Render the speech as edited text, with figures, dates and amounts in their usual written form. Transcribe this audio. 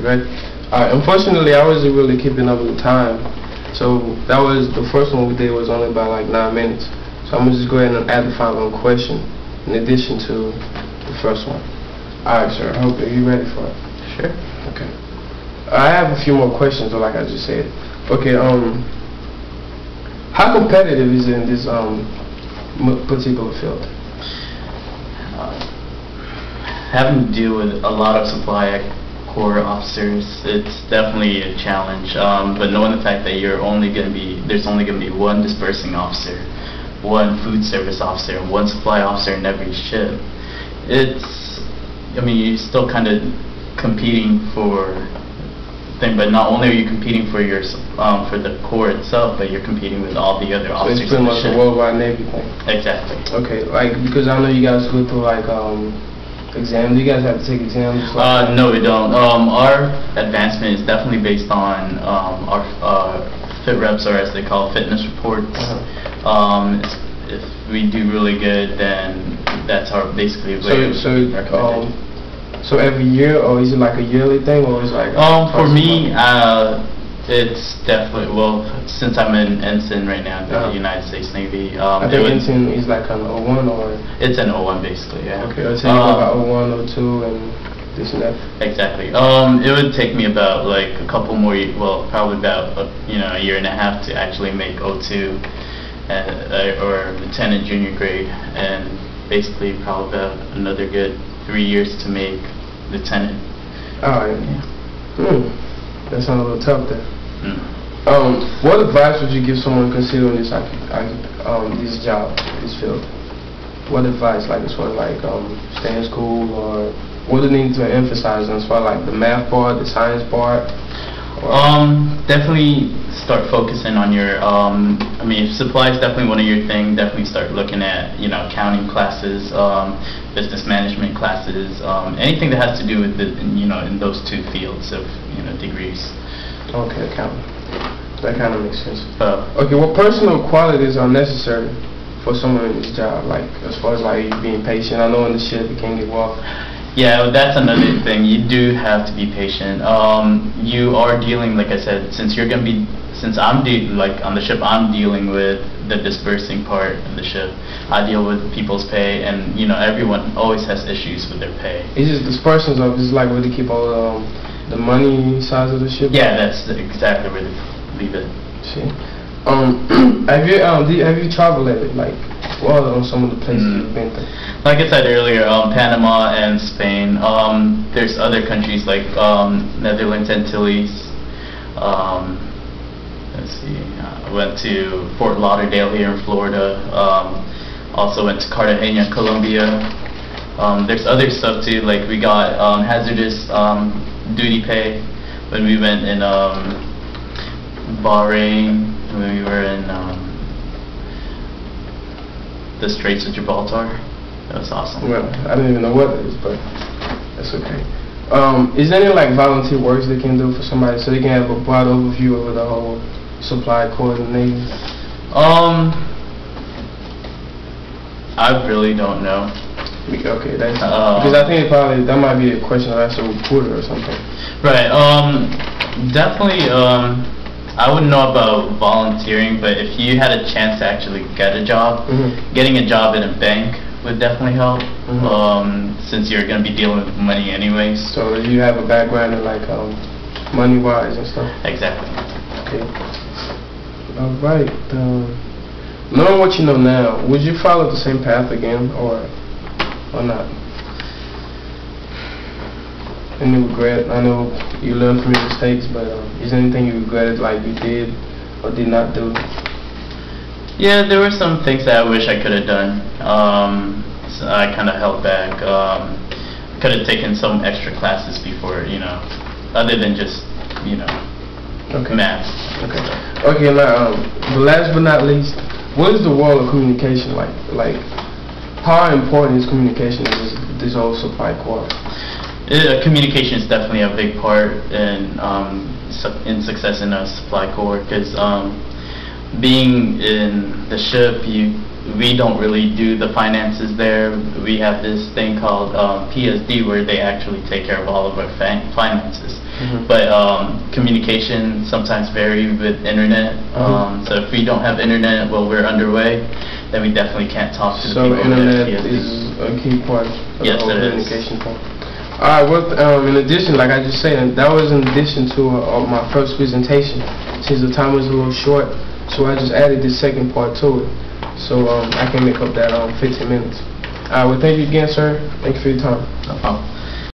ready? Alright, unfortunately, I wasn't really keeping up with the time. So that was the first one we did was only about like 9 minutes. So I'm gonna just go ahead and add the following question in addition to the first one. Alright, sir. I hope you're ready for it. Sure. Okay. I have a few more questions, like I just said. Okay. How competitive is it in this particular field? Having to deal with a lot of supply corps officers, it's definitely a challenge. But knowing the fact that there's only going to be one dispersing officer, one food service officer, and one supply officer in every ship, you're still kind of competing for thing. But not only are you competing for for the corps itself, but you're competing with all the other officers. So it's pretty much a worldwide Navy thing. Exactly. Okay, like because I know you guys go through like exams. Do you guys have to take exams? No, we don't. Our advancement is definitely based on our fit reps, or as they call it, fitness reports. If we do really good, then that's our basically way recommended. So every year, or is it like a yearly thing, or is it like? For me, it's definitely, since I'm an ensign right now in the United States Navy. I think ensign is like an 01 or? It's an 01 basically, yeah. Okay, so you go about 01, 02, and this and that? Exactly. It would take me about like a couple more, probably about a year and a half to actually make 02 or lieutenant junior grade, and basically probably about another good 3 years to make lieutenant. Alright. Yeah. That sounds a little tough there. What advice would you give someone considering this job, this field? What advice, like as far as like stay in school, or what do you need to emphasize as far as like the math part, the science part? Definitely start focusing on your. If supply is definitely one of your things, definitely start looking at accounting classes, business management classes, anything that has to do with in those two fields of degrees. Okay, accounting. That kind of makes sense. Okay, what personal qualities are necessary for someone in this job? Like as far as like you being patient. I know in the ship it can get rough. Yeah, that's another thing. You do have to be patient. You are dealing, like I said, since I'm on the ship, I'm dealing with the dispersing part of the ship. I deal with people's pay, and everyone always has issues with their pay. It's just dispersing of it's like where they keep all the money size of the ship. Yeah, that's exactly where they leave it. See, have you traveled at it, like on some of the places you've been to? Like I said earlier, Panama and Spain. There's other countries like Netherlands, Antilles. Let's see. I went to Fort Lauderdale here in Florida. Also went to Cartagena, Colombia. There's other stuff too. Like we got hazardous duty pay when we went in Bahrain, when we were in the Straits of Gibraltar. That was awesome. Well, I don't even know what it is, but that's okay. Is there any like volunteer works they can do for somebody so they can have a broad overview over the whole supply corps and Navy? I really don't know. Okay, that's because I think that might be a question to ask a recruiter or something. Right. Definitely. I wouldn't know about volunteering, but if you had a chance to actually get a job, getting a job in a bank would definitely help. Since you're going to be dealing with money anyways. So you have a background in like money-wise and stuff. Exactly. Okay. All right. Knowing what you know now, would you follow the same path again, or not? Any regret? I know you learned from your mistakes, but is there anything you regretted, like you did or did not do? Yeah, there were some things that I wish I could have done. So I kind of held back. Could have taken some extra classes before, other than just, math. Okay. Now, last but not least, what is the world of communication like? Like, how important is communication in this whole supply corps? Communication is definitely a big part in success in a supply corps, because being in the ship, you we don't really do the finances there. We have this thing called PSD where they actually take care of all of our finances. But communication sometimes vary with internet. So if we don't have internet while we're underway, then we definitely can't talk to the people. So internet is a key part of the whole communication part. Alright, well, in addition, like I just said, that was in addition to my first presentation. Since the time was a little short, so I just added the second part to it. So I can make up that 15 minutes. Alright, well, thank you again, sir. Thank you for your time. No problem.